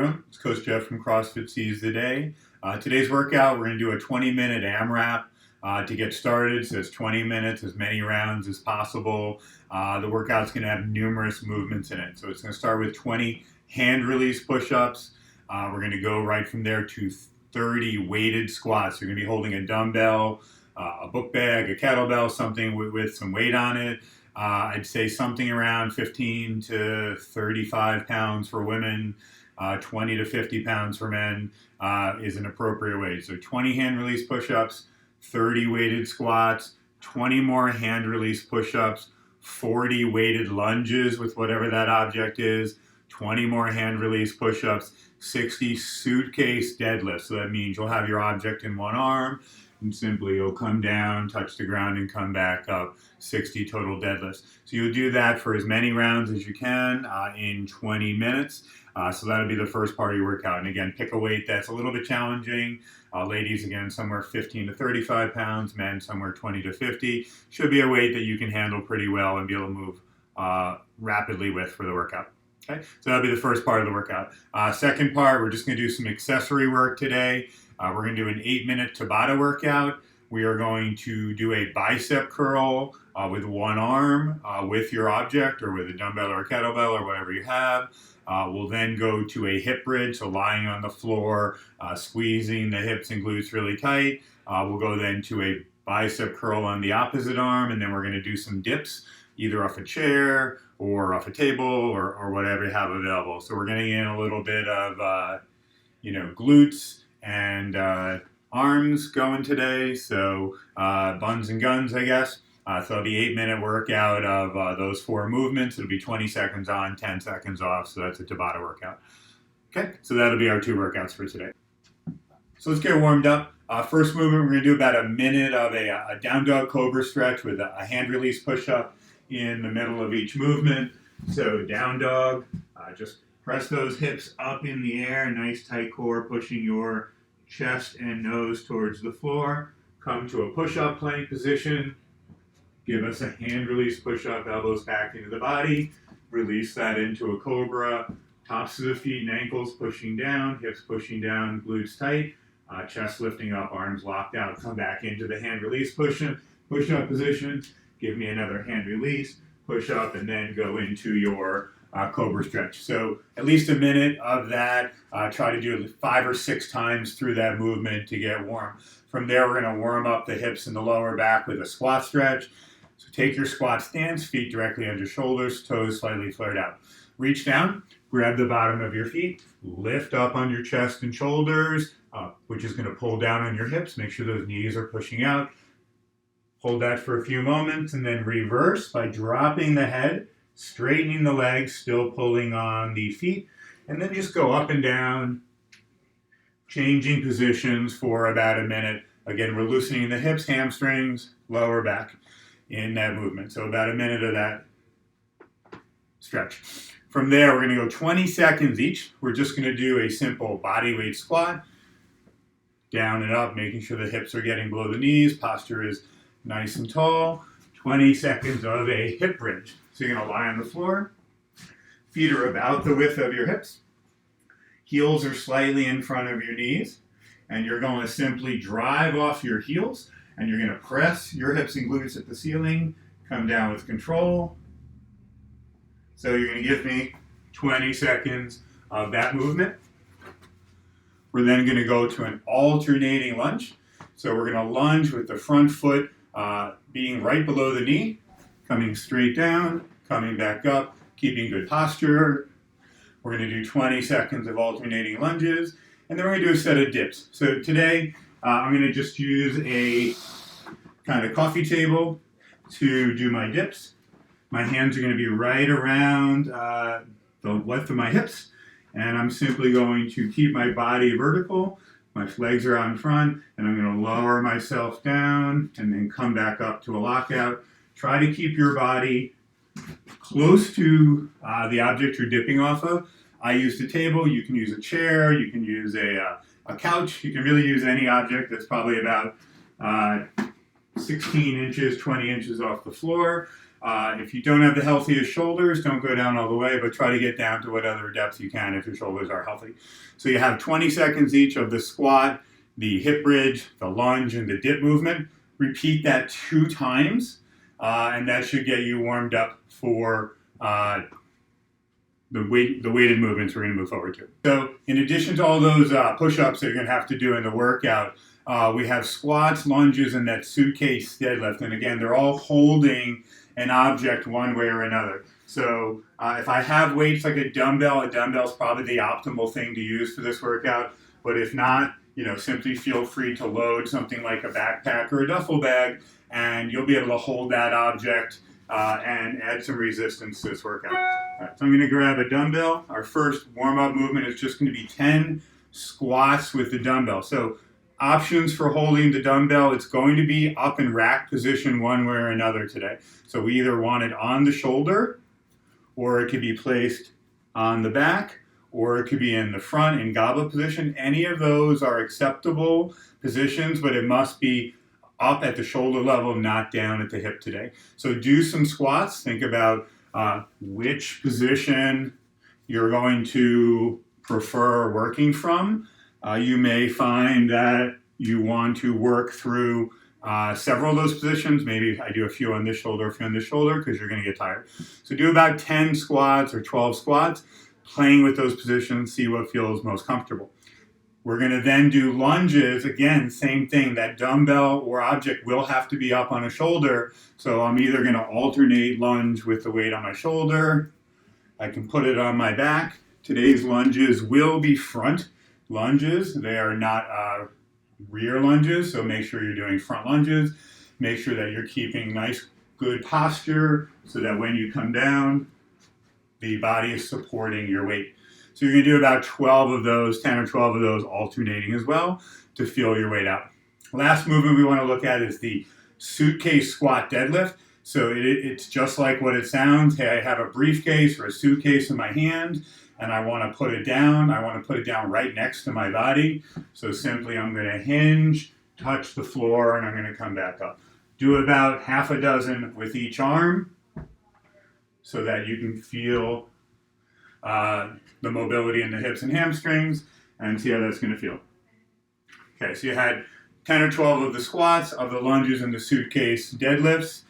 everyone. It's Coach Jeff from CrossFit Seize the Day. Today's workout, we're going to do a 20-minute AMRAP to get started. So it's 20 minutes, as many rounds as possible. The workout's going to have numerous movements in it. So it's going to start with 20 hand release push-ups. We're going to go right from there to 30 weighted squats. You're going to be holding a dumbbell, a book bag, a kettlebell, something with some weight on it. I'd say something around 15 to 35 pounds for women, 20 to 50 pounds for men is an appropriate weight. So 20 hand release push-ups, 30 weighted squats, 20 more hand release push-ups, 40 weighted lunges with whatever that object is, 20 more hand release push-ups, 60 suitcase deadlifts. So that means you'll have your object in one arm, and simply you'll come down, touch the ground, and come back up. 60 total deadlifts. So you'll do that for as many rounds as you can in 20 minutes. So that'll be the first part of your workout. And again, pick a weight that's a little bit challenging. Ladies, again, somewhere 15 to 35 pounds. Men, somewhere 20 to 50. Should be a weight that you can handle pretty well and be able to move rapidly with for the workout. Okay, so that'll be the first part of the workout. Second part, we're just going to do some accessory work today. We're going to do an 8-minute Tabata workout. We are going to do a bicep curl with one arm with your object or with a dumbbell or a kettlebell or whatever you have. We'll then go to a hip bridge, so lying on the floor, squeezing the hips and glutes really tight. We'll go then to a bicep curl on the opposite arm, and then we're going to do some dips, either off a chair or off a table or whatever you have available. So we're getting in a little bit of, glutes and arms going today. So buns and guns, I guess. So it'll be 8-minute workout of those 4 movements. It'll be 20 seconds on, 10 seconds off. So that's a Tabata workout. Okay, so that'll be our 2 workouts for today. So let's get warmed up. First movement, we're going to do about a minute of a down dog Cobra stretch with a hand release push-up in the middle of each movement. So down dog, just press those hips up in the air, nice tight core, pushing your chest and nose towards the floor. Come to a push-up plank position. Give us a hand release push-up, elbows back into the body. Release that into a Cobra. Tops of the feet and ankles pushing down, hips pushing down, glutes tight. Chest lifting up, arms locked out. Come back into the hand release push-up position. Give me another hand release, push up, and then go into your Cobra stretch. So at least a minute of that. Try to do it 5 or 6 times through that movement to get warm. From there, we're going to warm up the hips and the lower back with a squat stretch. So take your squat stance, feet directly under shoulders, toes slightly flared out. Reach down, grab the bottom of your feet, lift up on your chest and shoulders, which is going to pull down on your hips. Make sure those knees are pushing out. Hold that for a few moments and then reverse by dropping the head, straightening the legs, still pulling on the feet, and then just go up and down, changing positions for about a minute. Again, we're loosening the hips, hamstrings, lower back in that movement. So about a minute of that stretch. From there, we're going to go 20 seconds each. We're just going to do a simple body weight squat, down and up, making sure the hips are getting below the knees, posture is nice and tall. 20 seconds of a hip bridge. So you're going to lie on the floor. Feet are about the width of your hips. Heels are slightly in front of your knees. And you're going to simply drive off your heels. And you're going to press your hips and glutes at the ceiling. Come down with control. So you're going to give me 20 seconds of that movement. We're then going to go to an alternating lunge. So we're going to lunge with the front foot being right below the knee, coming straight down, coming back up, keeping good posture. We're going to do 20 seconds of alternating lunges, and then we're going to do a set of dips. So today, I'm going to just use a kind of coffee table to do my dips. My hands are going to be right around the width of my hips, and I'm simply going to keep my body vertical. My legs are out in front, and I'm going to lower myself down and then come back up to a lockout. Try to keep your body close to the object you're dipping off of. I used a table. You can use a chair. You can use a couch. You can really use any object that's probably about 16 inches, 20 inches off the floor. If you don't have the healthiest shoulders, don't go down all the way, but try to get down to whatever depth you can if your shoulders are healthy. So you have 20 seconds each of the squat, the hip bridge, the lunge, and the dip movement. Repeat that 2 times, and that should get you warmed up for the weighted movements we're going to move forward to. So in addition to all those push-ups that you're going to have to do in the workout, we have squats, lunges, and that suitcase deadlift. And again, they're all holding an object one way or another. So if I have weights like a dumbbell is probably the optimal thing to use for this workout. But if not, simply feel free to load something like a backpack or a duffel bag, and you'll be able to hold that object and add some resistance to this workout. All right, so I'm going to grab a dumbbell. Our first warm-up movement is just going to be 10 squats with the dumbbell. So options for holding the dumbbell, it's going to be up in rack position one way or another today. So we either want it on the shoulder, or it could be placed on the back, or it could be in the front in goblet position. Any of those are acceptable positions, but it must be up at the shoulder level, not down at the hip today. So do some squats. Think about which position you're going to prefer working from. You may find that you want to work through several of those positions. Maybe I do a few on this shoulder, a few on this shoulder, because you're going to get tired. So do about 10 squats or 12 squats, playing with those positions, see what feels most comfortable. We're going to then do lunges. Again, same thing. That dumbbell or object will have to be up on a shoulder. So I'm either going to alternate lunge with the weight on my shoulder. I can put it on my back. Today's lunges will be front lunges. They are not rear lunges, so make sure you're doing front lunges. Make sure that you're keeping nice, good posture so that when you come down, the body is supporting your weight. So you're going to do about 12 of those, 10 or 12 of those alternating as well to feel your weight out. Last movement we want to look at is the suitcase squat deadlift. So it's just like what it sounds. Hey, I have a briefcase or a suitcase in my hand, and I want to put it down. I want to put it down right next to my body. So simply I'm going to hinge, touch the floor, and I'm going to come back up. Do about half a dozen with each arm so that you can feel the mobility in the hips and hamstrings and see how that's going to feel. Okay, so you had 10 or 12 of the squats, of the lunges, and the suitcase deadlifts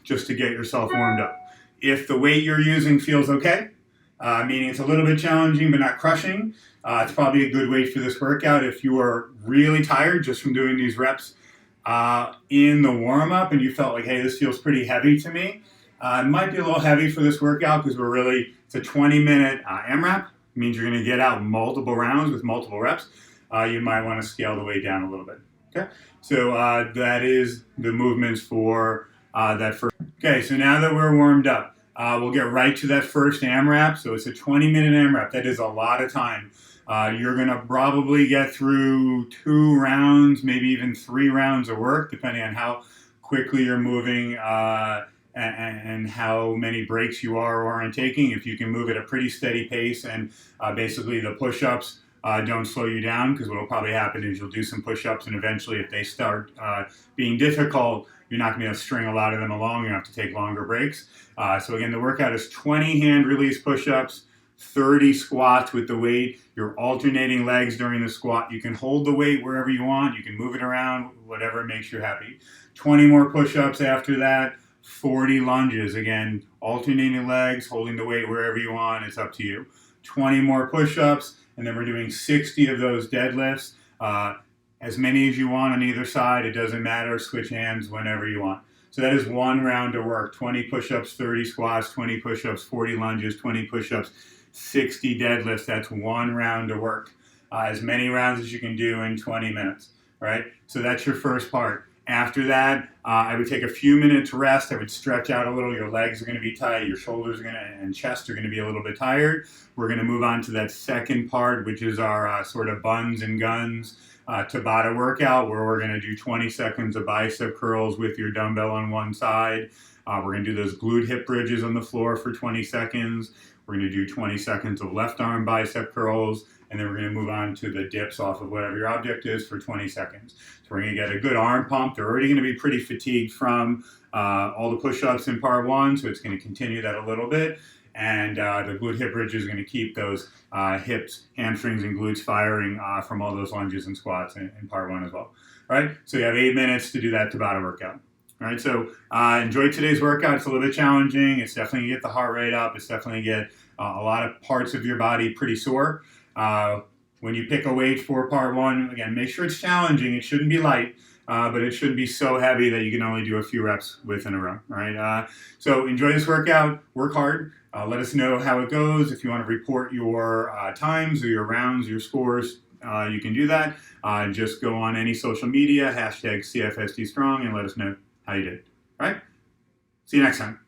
just to get yourself warmed up. If the weight you're using feels okay, meaning it's a little bit challenging but not crushing, it's probably a good weight for this workout. If you are really tired just from doing these reps in the warm-up and you felt like, hey, this feels pretty heavy to me, it might be a little heavy for this workout because it's a 20-minute amrap. It means you're going to get out multiple rounds with multiple reps. You might want to scale the weight down a little bit. Okay, so that is the movements for that first. Okay, so now that we're warmed up, we'll get right to that first AMRAP. So it's a 20-minute AMRAP. That is a lot of time. You're going to probably get through 2 rounds, maybe even 3 rounds of work, depending on how quickly you're moving and how many breaks you are or aren't taking. If you can move at a pretty steady pace and basically the push-ups don't slow you down, because what will probably happen is you'll do some push-ups and eventually if they start being difficult, you're not going to be able to string a lot of them along. You have to take longer breaks. So again, the workout is 20 hand release push-ups, 30 squats with the weight. You're alternating legs during the squat. You can hold the weight wherever you want. You can move it around, whatever makes you happy. 20 more push-ups after that. 40 lunges. Again, alternating legs, holding the weight wherever you want. It's up to you. 20 more push-ups, and then we're doing 60 of those deadlifts. As many as you want on either side. It doesn't matter. Switch hands whenever you want. So that is 1 round of work. 20 push-ups, 30 squats, 20 push-ups, 40 lunges, 20 push-ups, 60 deadlifts. That's 1 round of work. As many rounds as you can do in 20 minutes. Right? So that's your first part. After that, I would take a few minutes rest. I would stretch out a little. Your legs are going to be tight. Your shoulders are and chest are going to be a little bit tired. We're going to move on to that second part, which is our sort of buns and guns Tabata workout, where we're going to do 20 seconds of bicep curls with your dumbbell on one side. We're going to do those glute hip bridges on the floor for 20 seconds. We're going to do 20 seconds of left arm bicep curls. And then we're going to move on to the dips off of whatever your object is for 20 seconds. So we're going to get a good arm pump. They're already going to be pretty fatigued from all the push-ups in part 1, so it's going to continue that a little bit. And the glute hip bridge is going to keep those hips, hamstrings, and glutes firing from all those lunges and squats in part 1 as well. All right, so you have 8 minutes to do that Tabata workout. All right, so enjoy today's workout. It's a little bit challenging. It's definitely going to get the heart rate up. It's definitely going to get a lot of parts of your body pretty sore. When you pick a weight for part 1, again, make sure it's challenging. It shouldn't be light, but it shouldn't be so heavy that you can only do a few reps with in a row. All right, so enjoy this workout. Work hard. Let us know how it goes. If you want to report your times or your rounds, your scores, you can do that. Just go on any social media, #CFSD Strong, and let us know how you did. All right? See you next time.